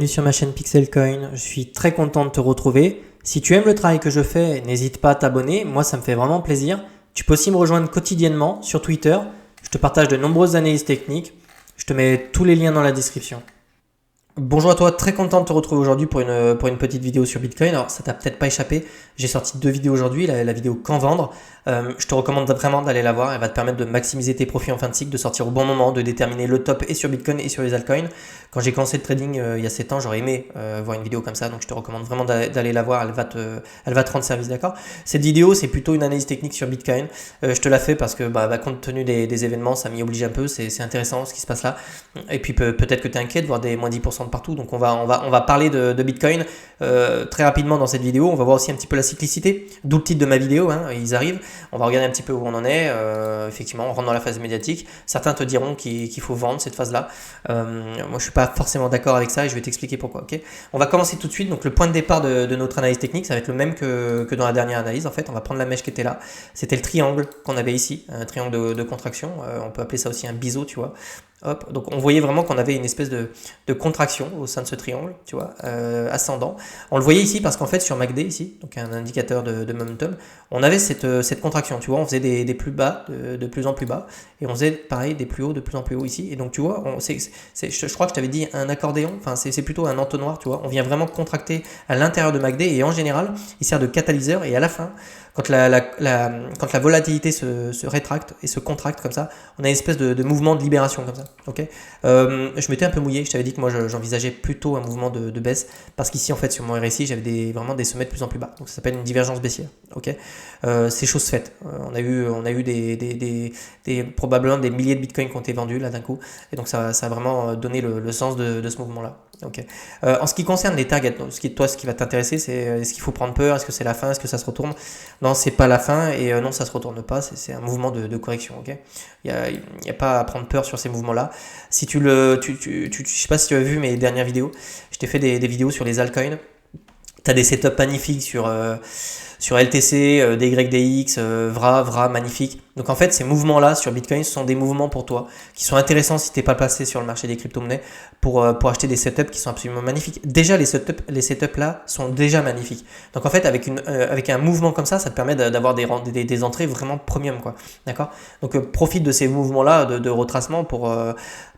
sur ma chaîne Pixelcoin. Je suis très content de te retrouver. Si tu aimes le travail que je fais, n'hésite pas à t'abonner. Moi, ça me fait vraiment plaisir. Tu peux aussi me rejoindre quotidiennement sur Twitter. Je te partage de nombreuses analyses techniques. Je te mets tous les liens dans la description. Bonjour à toi, très content de te retrouver aujourd'hui pour une petite vidéo sur Bitcoin. Alors ça t'a peut-être pas échappé, j'ai sorti 2 vidéos aujourd'hui, la vidéo quand vendre. Je te recommande vraiment d'aller la voir, elle va te permettre de maximiser tes profits en fin de cycle, de sortir au bon moment, de déterminer le top et sur Bitcoin et sur les altcoins. Quand j'ai commencé le trading il y a 7 ans, j'aurais aimé voir une vidéo comme ça, donc je te recommande vraiment d'aller la voir, elle va te rendre service, d'accord? Cette vidéo c'est plutôt une analyse technique sur Bitcoin, je te la fais parce que compte tenu des événements, ça m'y oblige un peu, c'est intéressant ce qui se passe là. Et puis peut-être que tu es inquiet de voir des moins 10% de partout, donc on va parler de Bitcoin très rapidement dans cette vidéo. On va voir aussi un petit peu la cyclicité, d'où le titre de ma vidéo, ils arrivent. On va regarder un petit peu où on en est. Effectivement, on rentre dans la phase médiatique. Certains te diront qu'il faut vendre cette phase-là. Moi, je suis pas forcément d'accord avec ça et je vais t'expliquer pourquoi. Okay, on va commencer tout de suite. Donc, le point de départ de notre analyse technique, ça va être le même que dans la dernière analyse. En fait, on va prendre la mèche qui était là. C'était le triangle qu'on avait ici, un triangle de contraction. On peut appeler ça aussi un biseau, tu vois. Hop, donc on voyait vraiment qu'on avait une espèce de contraction au sein de ce triangle, tu vois, ascendant. On le voyait ici parce qu'en fait sur MACD ici, donc un indicateur de momentum, on avait cette contraction, tu vois, on faisait des plus bas de plus en plus bas et on faisait pareil des plus hauts de plus en plus haut ici. Et donc tu vois, je crois que je t'avais dit un accordéon, enfin c'est plutôt un entonnoir, tu vois, on vient vraiment contracter à l'intérieur de MACD et en général il sert de catalyseur et à la fin, quand la volatilité se rétracte et se contracte comme ça, on a une espèce de mouvement de libération comme ça. Okay, je m'étais un peu mouillé, je t'avais dit que moi j'envisageais plutôt un mouvement de baisse parce qu'ici en fait sur mon RSI j'avais vraiment des sommets de plus en plus bas, donc ça s'appelle une divergence baissière. Okay, c'est chose faite. On a eu probablement des milliers de bitcoins qui ont été vendus là d'un coup et donc ça a vraiment donné le sens de ce mouvement là. Okay. En ce qui concerne les targets, ce qui va t'intéresser, c'est est-ce qu'il faut prendre peur, est-ce que c'est la fin, est-ce que ça se retourne? Non, c'est pas la fin et non, ça se retourne pas, c'est un mouvement de correction. Okay, il y a pas à prendre peur sur ces mouvements là. Si je sais pas si tu as vu mes dernières vidéos, je t'ai fait des vidéos sur les altcoins. Tu as des setups magnifiques sur LTC, DYDX, VRA, magnifique. Donc en fait, ces mouvements-là sur Bitcoin sont des mouvements pour toi qui sont intéressants si tu n'es pas passé sur le marché des crypto-monnaies pour acheter des setups qui sont absolument magnifiques. Déjà, les setups là sont déjà magnifiques. Donc en fait, avec un mouvement comme ça te permet d'avoir des entrées vraiment premium, quoi. D'accord? Donc profite de ces mouvements-là de retracement pour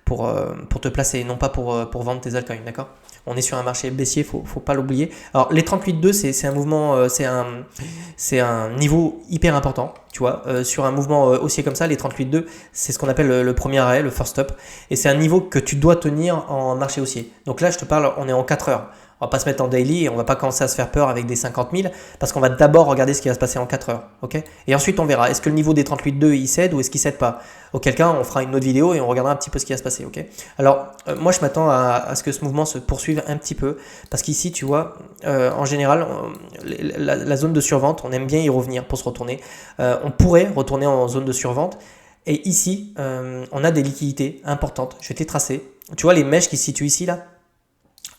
te placer, non pas pour vendre tes altcoins, d'accord? On est sur un marché baissier, faut pas l'oublier. Alors les 38.2, c'est un mouvement, c'est un niveau hyper important, tu vois. Sur un mouvement haussier comme ça, les 38.2, c'est ce qu'on appelle le premier arrêt, le first stop, et c'est un niveau que tu dois tenir en marché haussier. Donc là, je te parle, on est en 4 heures. On va pas se mettre en daily et on va pas commencer à se faire peur avec des 50 000 parce qu'on va d'abord regarder ce qui va se passer en 4 heures. Okay, et ensuite, on verra est-ce que le niveau des 38.2 il cède ou est-ce qu'il cède pas. Auquel cas, on fera une autre vidéo et on regardera un petit peu ce qui va se passer. Okay, alors, moi, je m'attends à ce que ce mouvement se poursuive un petit peu parce qu'ici, tu vois, en général, la zone de survente, on aime bien y revenir pour se retourner. On pourrait retourner en zone de survente. Et ici, on a des liquidités importantes. Je vais te les tracer. Tu vois les mèches qui se situent ici, là,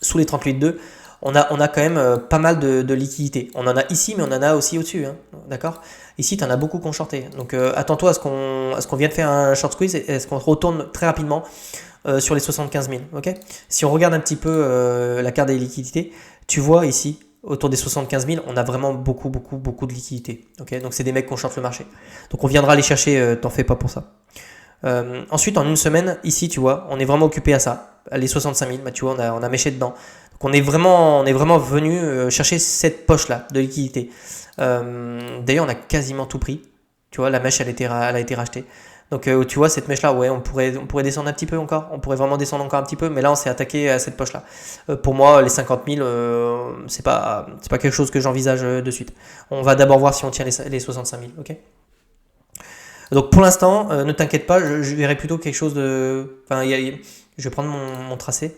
sous les 38.2, on a quand même pas mal de liquidités. On en a ici, mais on en a aussi au-dessus. Hein, d'accord? Ici, tu en as beaucoup qui ont shorté. Donc, attends-toi à ce qu'on vienne faire un short squeeze et à ce qu'on retourne très rapidement sur les 75 000. Okay, si on regarde un petit peu la carte des liquidités, tu vois ici, autour des 75 000, on a vraiment beaucoup de liquidités. Okay, donc, c'est des mecs qui ont short le marché. Donc, on viendra les chercher, t'en fais pas pour ça. Ensuite, en une semaine, ici, tu vois, on est vraiment occupé à ça. Les 65 000, tu vois, on a méché dedans. Donc, on est vraiment venu chercher cette poche-là de liquidité. D'ailleurs, on a quasiment tout pris. Tu vois, la mèche, elle a été rachetée. Donc, tu vois, cette mèche-là, ouais, on pourrait descendre un petit peu encore. On pourrait vraiment descendre encore un petit peu. Mais là, on s'est attaqué à cette poche-là. Pour moi, les 50 000, c'est pas quelque chose que j'envisage de suite. On va d'abord voir si on tient les 65 000. Ok. Donc pour l'instant, ne t'inquiète pas, je verrai plutôt quelque chose de... Enfin, je vais prendre mon tracé.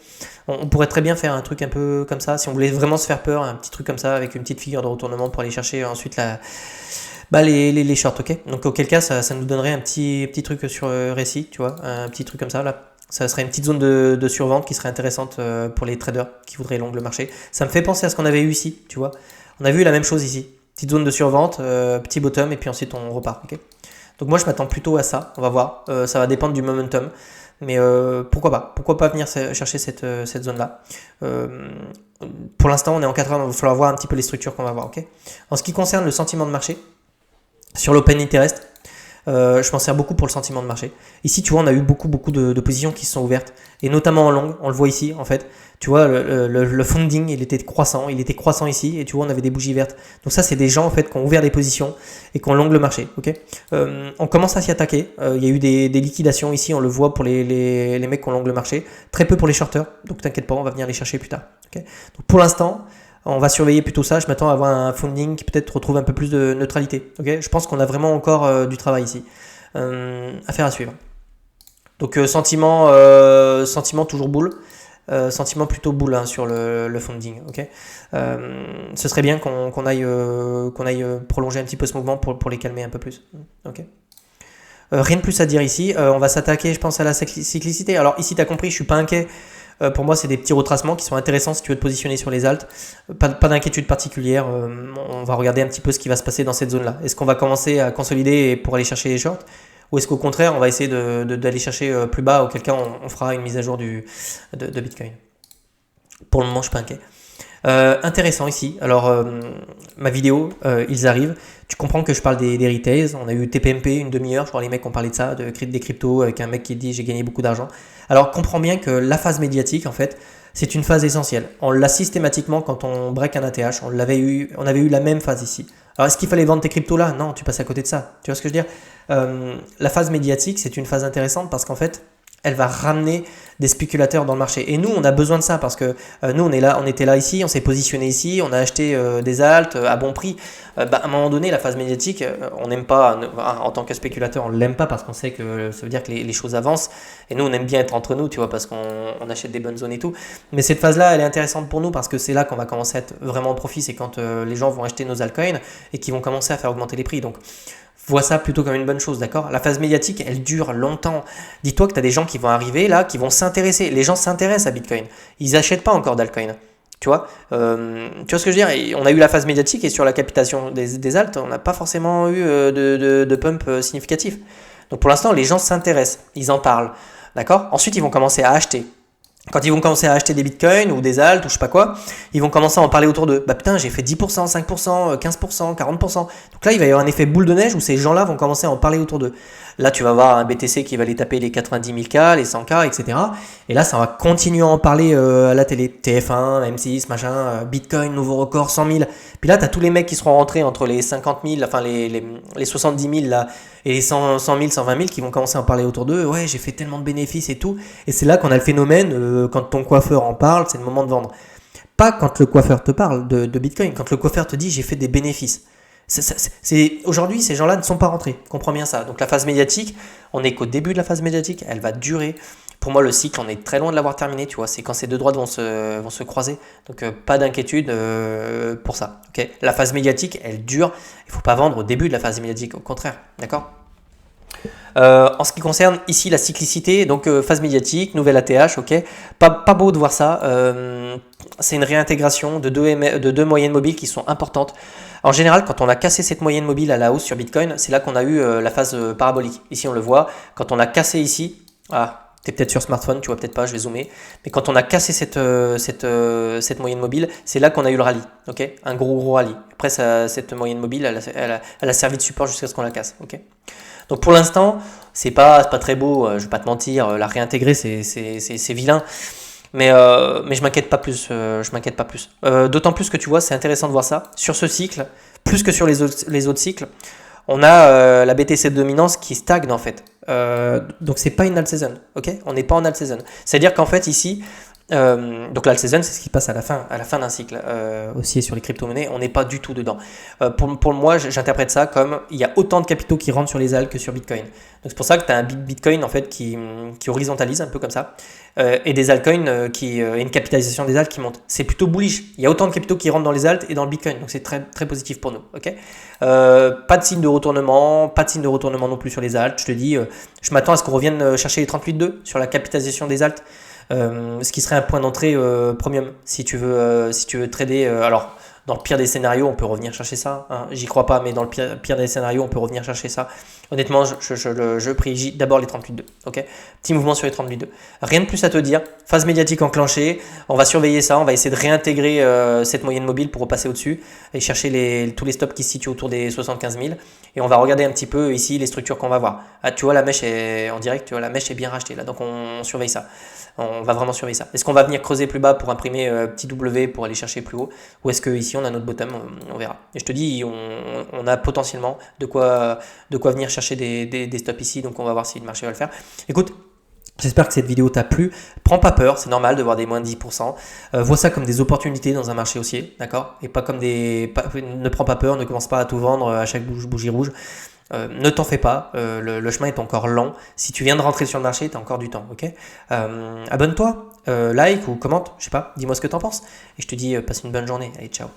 On pourrait très bien faire un truc un peu comme ça, si on voulait vraiment se faire peur, un petit truc comme ça, avec une petite figure de retournement pour aller chercher ensuite les shorts, ok? Donc auquel cas, ça nous donnerait un petit truc sur RSI, tu vois, un petit truc comme ça, là. Ça serait une petite zone de survente qui serait intéressante pour les traders qui voudraient long le marché. Ça me fait penser à ce qu'on avait eu ici, tu vois. On a vu la même chose ici. Petite zone de survente, petit bottom et puis ensuite on repart. Okay, donc moi je m'attends plutôt à ça, on va voir. Ça va dépendre du momentum. Mais pourquoi pas? Pourquoi pas venir chercher cette zone-là? Pour l'instant, on est en 4 heures, donc il va falloir voir un petit peu les structures qu'on va voir. Okay, en ce qui concerne le sentiment de marché, sur l'open interest, je m'en sers beaucoup pour le sentiment de marché. Ici, tu vois, on a eu beaucoup de positions qui se sont ouvertes, et notamment en long, on le voit ici, en fait. Tu vois, le funding, il était croissant ici, et tu vois, on avait des bougies vertes. Donc ça, c'est des gens, en fait, qui ont ouvert des positions et qui ont long le marché. Okay, on commence à s'y attaquer. Il y a eu des liquidations ici, on le voit pour les mecs qui ont long le marché. Très peu pour les shorters, donc t'inquiète pas, on va venir les chercher plus tard. Okay, donc pour l'instant, on va surveiller plutôt ça. Je m'attends à avoir un funding qui peut-être retrouve un peu plus de neutralité. Okay, je pense qu'on a vraiment encore du travail ici. Affaire à suivre. Donc sentiment toujours bull. Sentiment plutôt boule hein, sur le funding. Okay, ce serait bien qu'on aille prolonger un petit peu ce mouvement pour les calmer un peu plus. Okay. Rien de plus à dire ici. On va s'attaquer, je pense, à la cyclicité. Alors ici, tu as compris, je suis pas inquiet. Pour moi, c'est des petits retracements qui sont intéressants si tu veux te positionner sur les alts. Pas d'inquiétude particulière. On va regarder un petit peu ce qui va se passer dans cette zone-là. Est-ce qu'on va commencer à consolider pour aller chercher les shorts? Ou est-ce qu'au contraire, on va essayer d'aller chercher plus bas, auquel cas on fera une mise à jour de Bitcoin. Pour le moment, je ne suis pas inquiet. Intéressant ici. Alors, ma vidéo, ils arrivent. Tu comprends que je parle des retails. On a eu TPMP une demi-heure. Je crois les mecs ont parlé de ça, des cryptos, avec un mec qui dit j'ai gagné beaucoup d'argent. Alors, comprends bien que la phase médiatique, en fait, c'est une phase essentielle. On l'a systématiquement quand on break un ATH. On avait eu la même phase ici. Alors, est-ce qu'il fallait vendre tes cryptos là? Non, tu passes à côté de ça. Tu vois ce que je veux dire? La phase médiatique, c'est une phase intéressante parce qu'en fait, elle va ramener des spéculateurs dans le marché. Et nous, on a besoin de ça parce que nous, on était là ici, on s'est positionné ici, on a acheté des alts à bon prix. À un moment donné, la phase médiatique, on n'aime pas, en tant que spéculateur, on ne l'aime pas parce qu'on sait que ça veut dire que les choses avancent. Et nous, on aime bien être entre nous, tu vois, parce qu'on achète des bonnes zones et tout. Mais cette phase-là, elle est intéressante pour nous parce que c'est là qu'on va commencer à être vraiment en profit. C'est quand les gens vont acheter nos altcoins et qui vont commencer à faire augmenter les prix. Donc, vois ça plutôt comme une bonne chose, d'accord? La phase médiatique, elle dure longtemps. Dis-toi que tu as des gens qui vont arriver là, qui vont s'intéresser. Les gens s'intéressent à Bitcoin. Ils n'achètent pas encore d'altcoin. Tu vois ce que je veux dire? Et on a eu la phase médiatique et sur la captation des alts, on n'a pas forcément eu de pump significatif. Donc pour l'instant, les gens s'intéressent. Ils en parlent. D'accord? Ensuite, ils vont commencer à acheter. Quand ils vont commencer à acheter des bitcoins ou des alts ou je sais pas quoi, ils vont commencer à en parler autour d'eux. Bah putain, j'ai fait 10%, 5%, 15%, 40%. Donc là, il va y avoir un effet boule de neige où ces gens-là vont commencer à en parler autour d'eux. Là, tu vas voir un BTC qui va les taper les 90 000 K, les 100 K, etc. Et là, ça va continuer à en parler à la télé. TF1, M6, machin, Bitcoin, nouveau record, 100 000. Puis là, tu as tous les mecs qui seront rentrés entre les 50 000, enfin les 70 000 là, et les 100 000, 120 000 qui vont commencer à en parler autour d'eux. Ouais, j'ai fait tellement de bénéfices et tout. Et c'est là qu'on a le phénomène, quand ton coiffeur en parle, c'est le moment de vendre. Pas quand le coiffeur te parle de Bitcoin, quand le coiffeur te dit j'ai fait des bénéfices. Aujourd'hui, ces gens-là ne sont pas rentrés. Comprends bien ça. Donc la phase médiatique, on n'est qu'au début de la phase médiatique, elle va durer. Pour moi, le cycle, on est très loin de l'avoir terminé. Tu vois, c'est quand ces deux droites vont se croiser. Donc pas d'inquiétude pour ça. Okay, la phase médiatique, elle dure. Il ne faut pas vendre au début de la phase médiatique. Au contraire, d'accord. En ce qui concerne ici la cyclicité, donc phase médiatique, nouvelle ATH, ok. Pas beau de voir ça. C'est une réintégration de deux moyennes mobiles qui sont importantes. En général, quand on a cassé cette moyenne mobile à la hausse sur Bitcoin, c'est là qu'on a eu la phase parabolique. Ici, on le voit. Quand on a cassé ici, tu es peut-être sur smartphone, tu vois peut-être pas, je vais zoomer. Mais quand on a cassé cette moyenne mobile, c'est là qu'on a eu le rallye. Okay, un gros rallye. Après, cette moyenne mobile, elle a servi de support jusqu'à ce qu'on la casse. Okay. Donc pour l'instant, c'est pas très beau, je vais pas te mentir, la réintégrer, c'est vilain. Mais je m'inquiète pas plus. D'autant plus que tu vois, c'est intéressant de voir ça. Sur ce cycle, plus que sur les autres cycles, on a la BTC de dominance qui stagne en fait. Donc c'est pas une alt season, ok? On n'est pas en alt season. C'est-à-dire qu'en fait ici, donc l'alt season, c'est ce qui passe à la fin d'un cycle. Aussi sur les crypto-monnaies, on n'est pas du tout dedans. Pour moi, j'interprète ça comme il y a autant de capitaux qui rentrent sur les alts que sur Bitcoin. Donc c'est pour ça que tu as un Bitcoin en fait qui horizontalise un peu comme ça, et des altcoins et une capitalisation des alts qui monte. C'est plutôt bullish. Il y a autant de capitaux qui rentrent dans les alts et dans le Bitcoin, donc c'est très très positif pour nous. Ok. Pas de signe de retournement, non plus sur les alts. Je te dis, je m'attends à ce qu'on revienne chercher les 38,2 sur la capitalisation des alts. Ce qui serait un point d'entrée premium si tu veux trader. Alors Dans le pire des scénarios, on peut revenir chercher ça. Hein. J'y crois pas, mais dans le pire des scénarios, on peut revenir chercher ça. Honnêtement, je privilégie d'abord les 38,2. Ok, petit mouvement sur les 38,2. Rien de plus à te dire. Phase médiatique enclenchée. On va surveiller ça. On va essayer de réintégrer cette moyenne mobile pour repasser au-dessus et chercher tous les stops qui se situent autour des 75 000. Et on va regarder un petit peu ici les structures qu'on va voir. Ah, tu vois, la mèche est en direct. Tu vois, la mèche est bien rachetée là. Donc on surveille ça. On va vraiment surveiller ça. Est-ce qu'on va venir creuser plus bas pour imprimer petit W pour aller chercher plus haut, ou est-ce qu'ici on a notre bottom, on verra. Et je te dis, on a potentiellement de quoi venir chercher des stops ici, donc on va voir si le marché va le faire. Écoute, j'espère que cette vidéo t'a plu. Prends pas peur, c'est normal de voir des moins de 10%. Vois ça comme des opportunités dans un marché haussier, d'accord? Et pas comme ne prends pas peur, ne commence pas à tout vendre à chaque bougie rouge. Ne t'en fais pas, le chemin est encore lent. Si tu viens de rentrer sur le marché, tu as encore du temps, ok? Abonne-toi, like ou commente, je sais pas, dis-moi ce que tu en penses. Et je te dis, passe une bonne journée. Allez, ciao.